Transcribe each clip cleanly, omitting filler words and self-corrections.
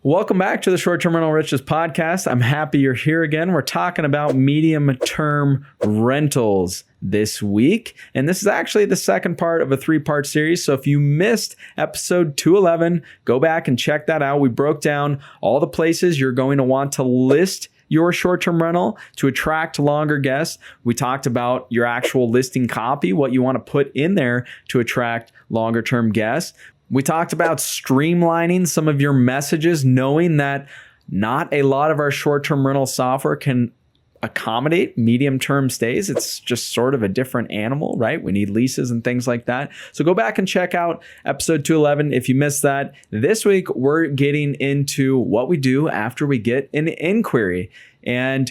Welcome back to the Short-Term Rental Riches podcast. I'm happy you're here again. We're talking about medium-term rentals this week. And this is actually the second part of a three-part series. So if you missed episode 211, go back and check that out. We broke down all the places you're going to want to list your short-term rental to attract longer guests. We talked about your actual listing copy, what you want to put in there to attract longer-term guests. We talked about streamlining some of your messages, knowing that not a lot of our short-term rental software can accommodate medium-term stays. It's just sort of a different animal, right? We need leases and things like that. So go back and check out episode 211 if you missed that. This week, we're getting into what we do after we get an inquiry. And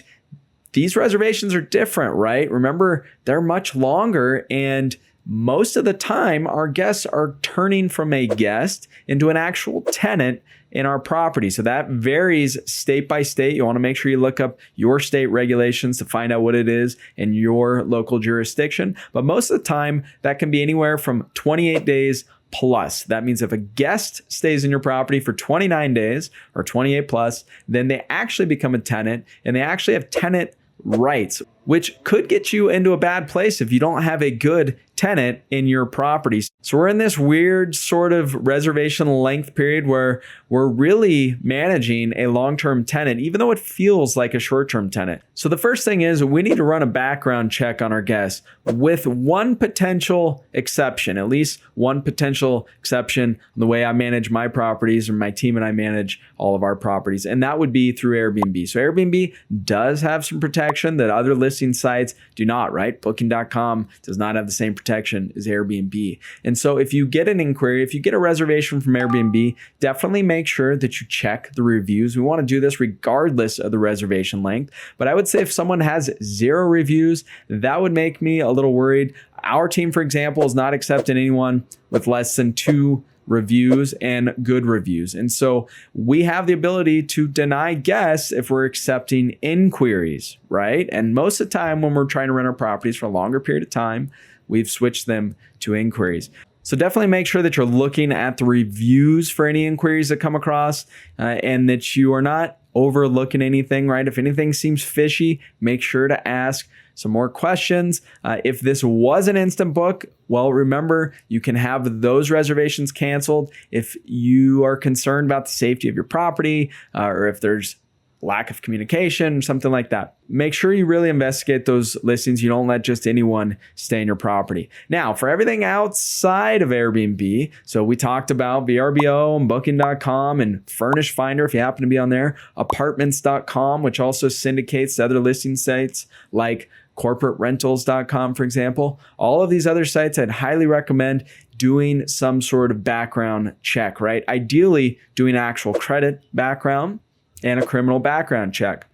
these reservations are different, right? Remember, they're much longer, and most of the time, our guests are turning from a guest into an actual tenant in our property. So that varies state by state. You want to make sure you look up your state regulations to find out what it is in your local jurisdiction. But most of the time, that can be anywhere from 28 days plus. That means if a guest stays in your property for 29 days or 28 plus, then they actually become a tenant, and they actually have tenant rights, which could get you into a bad place if you don't have a good tenant in your property. So we're in this weird sort of reservation length period where we're really managing a long-term tenant, even though it feels like a short-term tenant. So the first thing is we need to run a background check on our guests with one potential exception, at least one potential exception in the way I manage my properties, or my team and I manage all of our properties. And that would be through Airbnb. So Airbnb does have some protection that other listing sites do not, right? Booking.com does not have the same protection as Airbnb. And so if you get an inquiry, if you get a reservation from Airbnb, definitely make sure that you check the reviews. We want to do this regardless of the reservation length. But I would say if someone has 0 reviews, that would make me a little worried. Our team, for example, is not accepting anyone with less than 2 reviews and good reviews. And so we have the ability to deny guests if we're accepting inquiries, right? And most of the time when we're trying to rent our properties for a longer period of time, we've switched them to inquiries. So definitely make sure that you're looking at the reviews for any inquiries that come across, and that you are not overlooking anything, right? If anything seems fishy, make sure to ask some more questions. If this was an instant book, well, remember, you can have those reservations canceled if you are concerned about the safety of your property, or if there's lack of communication, something like that. Make sure you really investigate those listings. You don't let just anyone stay in your property. Now, for everything outside of Airbnb, so we talked about VRBO and Booking.com and Furnish Finder, if you happen to be on there, Apartments.com, which also syndicates to other listing sites like CorporateRentals.com, for example. All of these other sites, I'd highly recommend doing some sort of background check, right? Ideally, doing actual credit background and a criminal background check.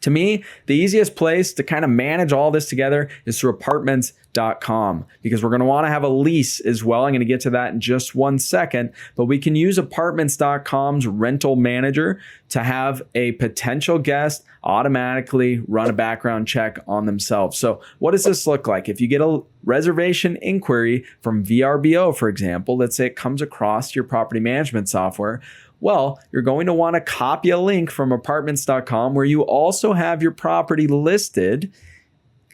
To me, the easiest place to kind of manage all this together is through Apartments.com, because we're going to want to have a lease as well. I'm going to get to that in just one second, but we can use Apartments.com's rental manager to have a potential guest automatically run a background check on themselves. So what does this look like? If you get a reservation inquiry from VRBO, for example, let's say it comes across your property management software, well, you're going to want to copy a link from Apartments.com where you also have your property listed.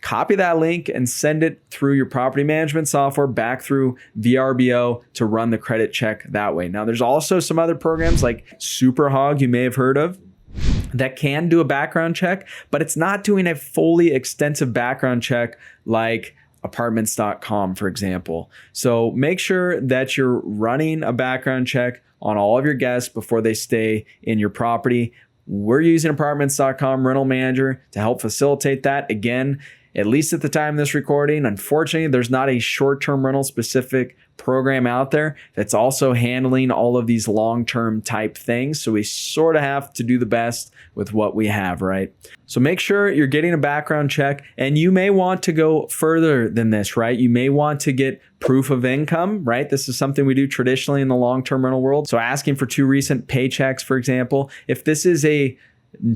Copy that link and send it through your property management software back through VRBO to run the credit check that way. Now, there's also some other programs like SuperHog you may have heard of that can do a background check, but it's not doing a fully extensive background check like Apartments.com, for example. So make sure that you're running a background check on all of your guests before they stay in your property. We're using Apartments.com rental manager to help facilitate that. Again, at least at the time of this recording, unfortunately, there's not a short-term rental specific program out there that's also handling all of these long-term type things. So we sort of have to do the best with what we have, right? So make sure you're getting a background check, and you may want to go further than this, right? You may want to get proof of income, right? This is something we do traditionally in the long-term rental world. So asking for 2 recent paychecks, for example. If this is a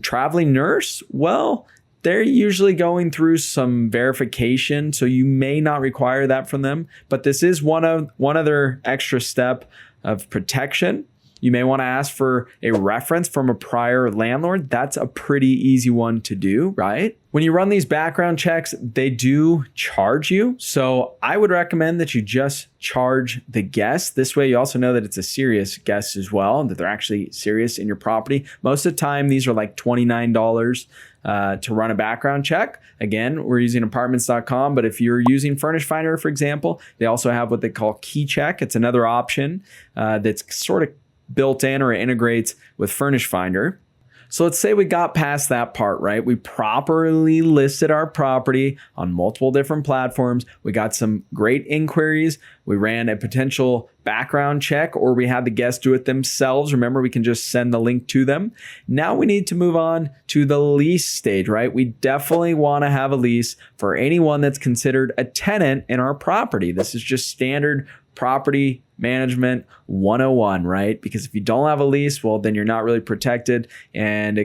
traveling nurse, well, they're usually going through some verification, so you may not require that from them. But this is one other extra step of protection You may want to ask for a reference from a prior landlord. That's a pretty easy one to do, right? When you run these background checks, they do charge you. So I would recommend that you just charge the guest. This way you also know that it's a serious guest as well, and that they're actually serious in your property. Most of the time, these are like $29 to run a background check. Again, we're using apartments.com, but if you're using Furnish Finder, for example, they also have what they call Key Check. It's another option that's sort of built in or integrates with Furnish Finder. So let's say we got past that part, right? We properly listed our property on multiple different platforms. We got some great inquiries. We ran a potential background check, or we had the guests do it themselves. Remember, we can just send the link to them. Now we need to move on to the lease stage, right? We definitely want to have a lease for anyone that's considered a tenant in our property. This is just standard property management 101, right? Because if you don't have a lease, well, then you're not really protected, and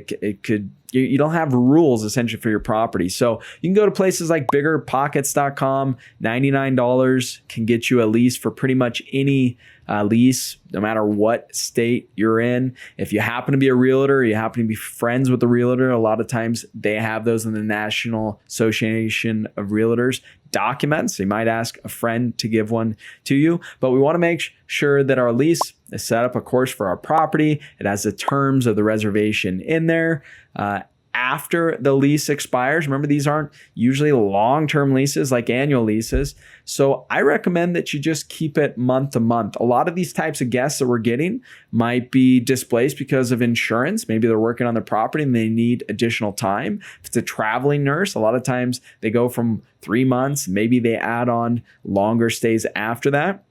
you don't have rules essentially for your property. So you can go to places like biggerpockets.com. $99 can get you a lease for pretty much any lease, no matter what state you're in. If you happen to be a realtor, you happen to be friends with a realtor, a lot of times they have those in the National Association of Realtors documents. You might ask a friend to give one to you, but we want to make sure that our lease is set up, of course, for our property. It has the terms of the reservation in there. After the lease expires, remember, these aren't usually long-term leases like annual leases. So I recommend that you just keep it month to month. A lot of these types of guests that we're getting might be displaced because of insurance. Maybe they're working on their property and they need additional time. If it's a traveling nurse, a lot of times they go from 3 months. Maybe they add on longer stays after that.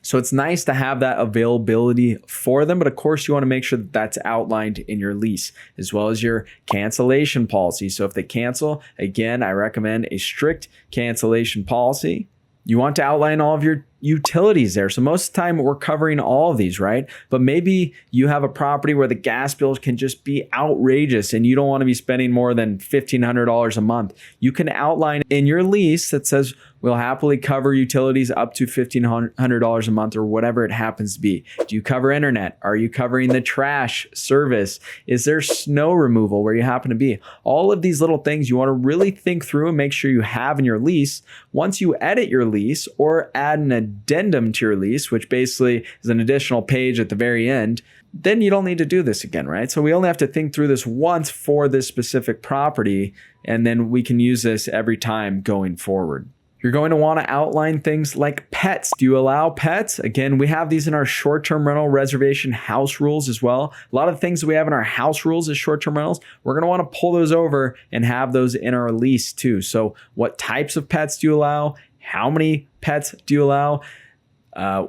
So it's nice to have that availability for them, but of course you want to make sure that that's outlined in your lease, as well as your cancellation policy. So if they cancel, again, I recommend a strict cancellation policy. You want to outline all of your utilities there. So most of the time we're covering all of these, right? But maybe you have a property where the gas bills can just be outrageous and you don't want to be spending more than $1,500 a month. You can outline in your lease that says we'll happily cover utilities up to $1,500 a month, or whatever it happens to be. Do you cover internet? Are you covering the trash service? Is there snow removal where you happen to be? All of these little things you want to really think through and make sure you have in your lease. Once you edit your lease or add an addendum to your lease, which basically is an additional page at the very end, then you don't need to do this again, right? So we only have to think through this once for this specific property, and then we can use this every time going forward. You're going to want to outline things like pets. Do you allow pets? Again, we have these in our short-term rental reservation house rules as well. A lot of the things that we have in our house rules as short-term rentals, we're going to want to pull those over and have those in our lease too. So what types of pets do you allow? How many pets do you allow?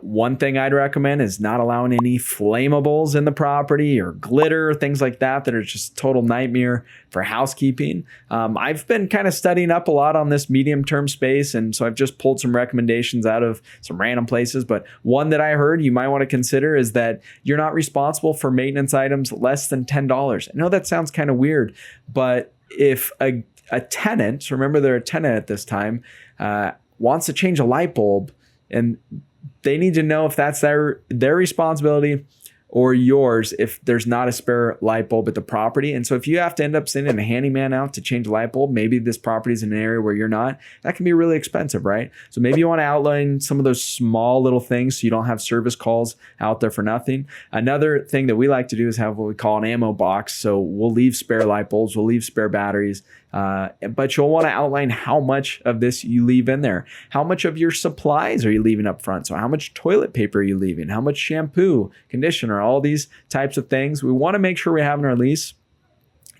One thing I'd recommend is not allowing any flammables in the property or glitter, things like that are just total nightmare for housekeeping. I've been kind of studying up a lot on this medium-term space, and so I've just pulled some recommendations out of some random places. But one that I heard you might want to consider is that you're not responsible for maintenance items less than $10. I know that sounds kind of weird, but if a tenant, remember they're a tenant at this time, wants to change a light bulb, and they need to know if that's their responsibility or yours if there's not a spare light bulb at the property. And so if you have to end up sending a handyman out to change a light bulb, maybe this property is in an area where you're not, that can be really expensive, right? So maybe you want to outline some of those small little things so you don't have service calls out there for nothing. Another thing that we like to do is have what we call an ammo box. So we'll leave spare light bulbs, we'll leave spare batteries, but you'll want to outline how much of this you leave in there. How much of your supplies are you leaving up front? So how much toilet paper are you leaving? How much shampoo, conditioner, all these types of things we want to make sure we have in our lease.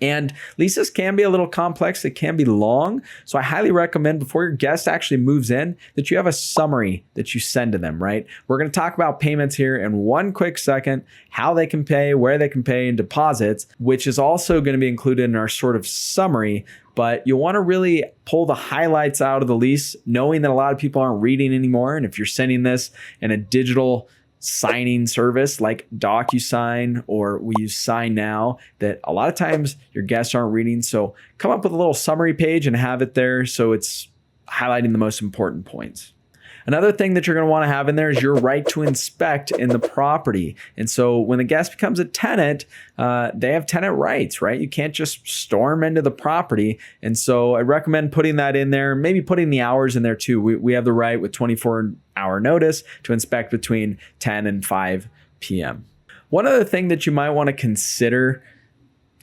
And leases can be a little complex. It can be long. So I highly recommend before your guest actually moves in that you have a summary that you send to them, right? We're going to talk about payments here in one quick second, how they can pay, where they can pay, and deposits, which is also going to be included in our sort of summary. But you'll want to really pull the highlights out of the lease, knowing that a lot of people aren't reading anymore. And if you're sending this in a digital signing service like DocuSign, or we use Sign Now, that a lot of times your guests aren't reading. So come up with a little summary page and have it there so it's highlighting the most important points. Another thing that you're going to want to have in there is your right to inspect in the property. And so when the guest becomes a tenant, they have tenant rights, right? You can't just storm into the property. And so I recommend putting that in there, maybe putting the hours in there too. We have the right with 24-hour notice to inspect between 10 and 5 p.m. One other thing that you might want to consider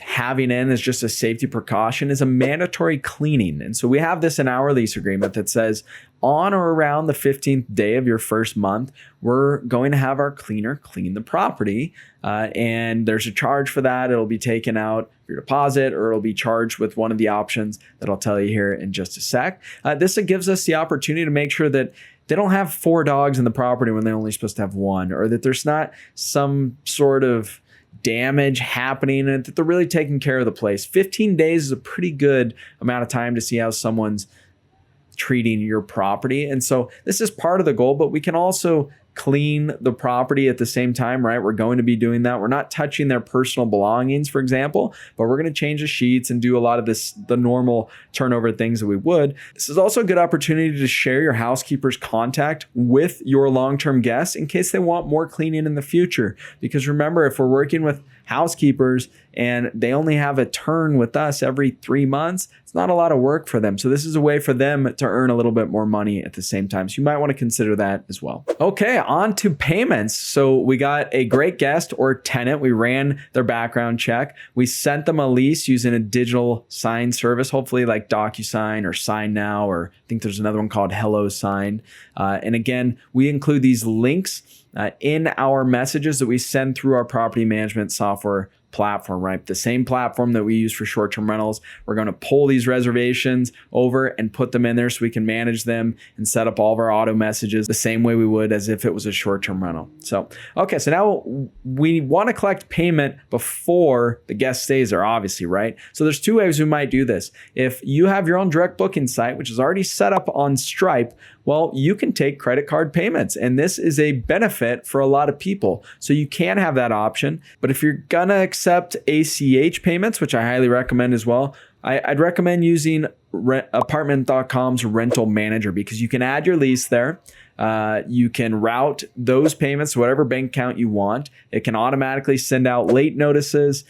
having in as just a safety precaution is a mandatory cleaning. And so we have this in our lease agreement that says on or around the 15th day of your first month, we're going to have our cleaner clean the property. And there's a charge for that. It'll be taken out of your deposit, or it'll be charged with one of the options that I'll tell you here in just a sec. This gives us the opportunity to make sure that they don't have 4 dogs in the property when they're only supposed to have 1, or that there's not some sort of damage happening and that they're really taking care of the place. 15 days is a pretty good amount of time to see how someone's treating your property. And so this is part of the goal, but we can also clean the property at the same time, right? We're going to be doing that. We're not touching their personal belongings, for example, but we're going to change the sheets and do a lot of the normal turnover things that we would. This is also a good opportunity to share your housekeeper's contact with your long-term guests in case they want more cleaning in the future. Because remember, if we're working with housekeepers and they only have a turn with us every 3 months, it's not a lot of work for them. So this is a way for them to earn a little bit more money at the same time. So you might want to consider that as well. Okay, on to payments. So we got a great guest or tenant. We ran their background check. We sent them a lease using a digital sign service, hopefully like DocuSign or Sign Now, or I think there's another one called Hello Sign. And again, we include these links in our messages that we send through our property management software platform, right? The same platform that we use for short-term rentals. We're going to pull these reservations over and put them in there so we can manage them and set up all of our auto messages the same way we would as if it was a short-term rental. So, okay, so now we want to collect payment before the guest stays there, obviously, right? So there's 2 ways we might do this. If you have your own direct booking site, which is already set up on Stripe, well, you can take credit card payments, and this is a benefit for a lot of people. So you can have that option, but if you're gonna accept ACH payments, which I highly recommend as well, I'd recommend using Apartment.com's rental manager, because you can add your lease there. You can route those payments to whatever bank account you want. It can automatically send out late notices.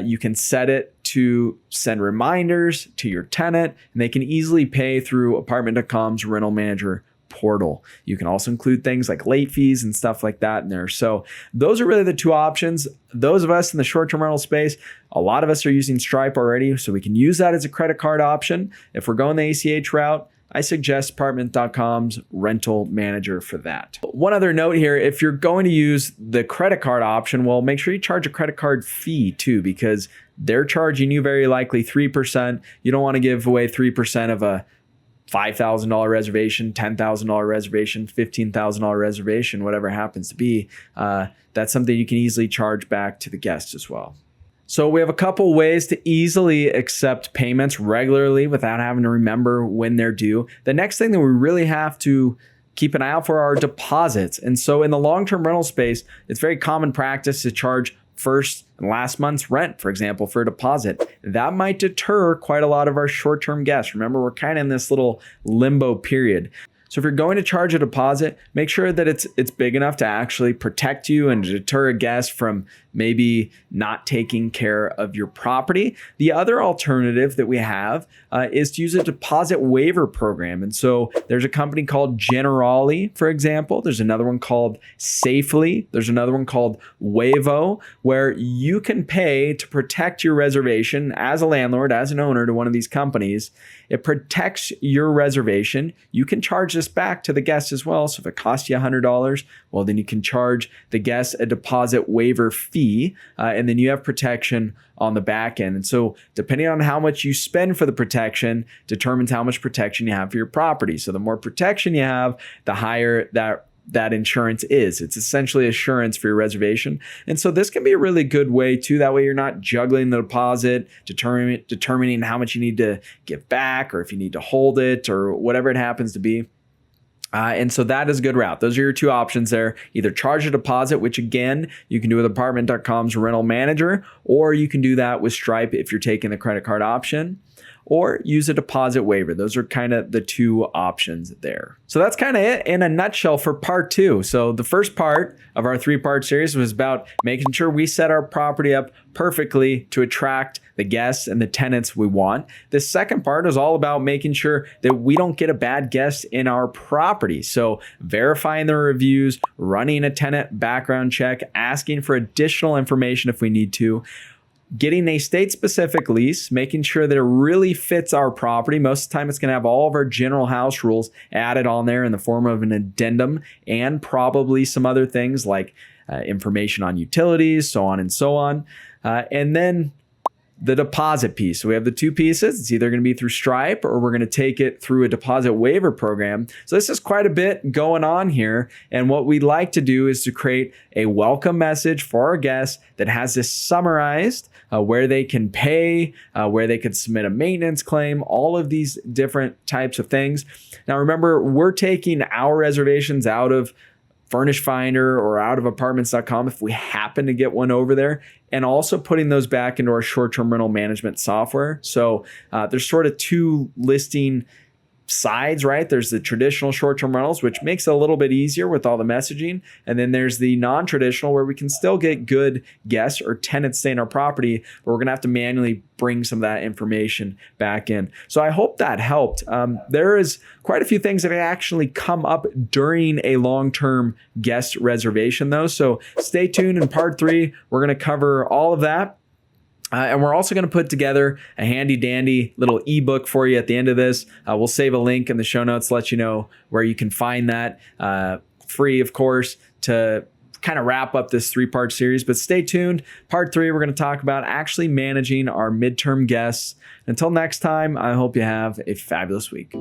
You can set it to send reminders to your tenant, and they can easily pay through Apartment.com's rental manager portal. You can also include things like late fees and stuff like that in there. So those are really the 2 options. Those of us in the short-term rental space, a lot of us are using Stripe already, so we can use that as a credit card option. If we're going the ACH route, I suggest Apartment.com's rental manager for that. One other note here, if you're going to use the credit card option, well, make sure you charge a credit card fee too, because they're charging you very likely 3%. You don't want to give away 3% of a $5,000 reservation, $10,000 reservation, $15,000 reservation, whatever it happens to be. That's something you can easily charge back to the guest as well. So we have a couple ways to easily accept payments regularly without having to remember when they're due. The next thing that we really have to keep an eye out for are deposits. And so in the long-term rental space, it's very common practice to charge first and last month's rent, for example, for a deposit. That might deter quite a lot of our short-term guests. Remember, we're kind of in this little limbo period. So if you're going to charge a deposit, make sure that it's big enough to actually protect you and deter a guest from maybe not taking care of your property. The other alternative that we have is to use a deposit waiver program. And so there's a company called Generali, for example. There's another one called Safely. There's another one called Waivo, where you can pay to protect your reservation as a landlord, as an owner to one of these companies. It protects your reservation. You can charge this back to the guest as well. So if it costs you $100, well, then you can charge the guest a deposit waiver fee, and then you have protection on the back end. And so depending on how much you spend for the protection determines how much protection you have for your property. So the more protection you have, the higher that insurance is. It's essentially assurance for your reservation. And so this can be a really good way too. That way you're not juggling the deposit, determining how much you need to give back, or if you need to hold it, or whatever it happens to be. And so that is a good route. Those are your 2 options there. Either charge a deposit, which again, you can do with Apartment.com's rental manager, or you can do that with Stripe if you're taking the credit card option. or use a deposit waiver. Those are kind of the two options there. So that's kind of it in a nutshell for part 2. So the first part of our 3-part series was about making sure we set our property up perfectly to attract the guests and the tenants we want. The second part is all about making sure that we don't get a bad guest in our property. So verifying the reviews, running a tenant background check, asking for additional information if we need to, getting a state-specific lease, making sure that it really fits our property. Most of the time, it's going to have all of our general house rules added on there in the form of an addendum and probably some other things like information on utilities, so on and so on. And then the deposit piece. So we have the 2 pieces. It's either going to be through Stripe or we're going to take it through a deposit waiver program. So this is quite a bit going on here. And what we like to do is to create a welcome message for our guests that has this summarized where they can pay, where they could submit a maintenance claim, all of these different types of things. Now, remember, we're taking our reservations out of Furnish Finder or out of apartments.com if we happen to get one over there, and also putting those back into our short-term rental management software. So there's sort of 2 listing sides, right? There's the traditional short-term rentals, which makes it a little bit easier with all the messaging. And then there's the non-traditional where we can still get good guests or tenants stay in our property, but we're going to have to manually bring some of that information back in. So I hope that helped. There is quite a few things that actually come up during a long-term guest reservation though. So stay tuned. In part 3, we're going to cover all of that. And we're also going to put together a handy dandy little ebook for you at the end of this. We'll save a link in the show notes to let you know where you can find that, free, of course, to kind of wrap up this 3-part series. But stay tuned. Part 3, we're going to talk about actually managing our midterm guests. Until next time, I hope you have a fabulous week.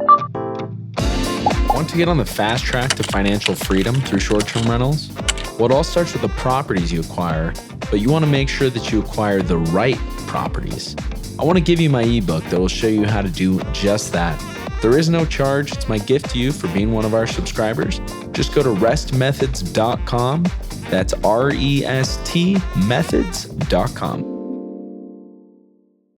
Want to get on the fast track to financial freedom through short-term rentals? Well, it all starts with the properties you acquire, but you want to make sure that you acquire the right properties. I want to give you my ebook that will show you how to do just that. There is no charge. It's my gift to you for being one of our subscribers. Just go to restmethods.com. That's REST methods.com.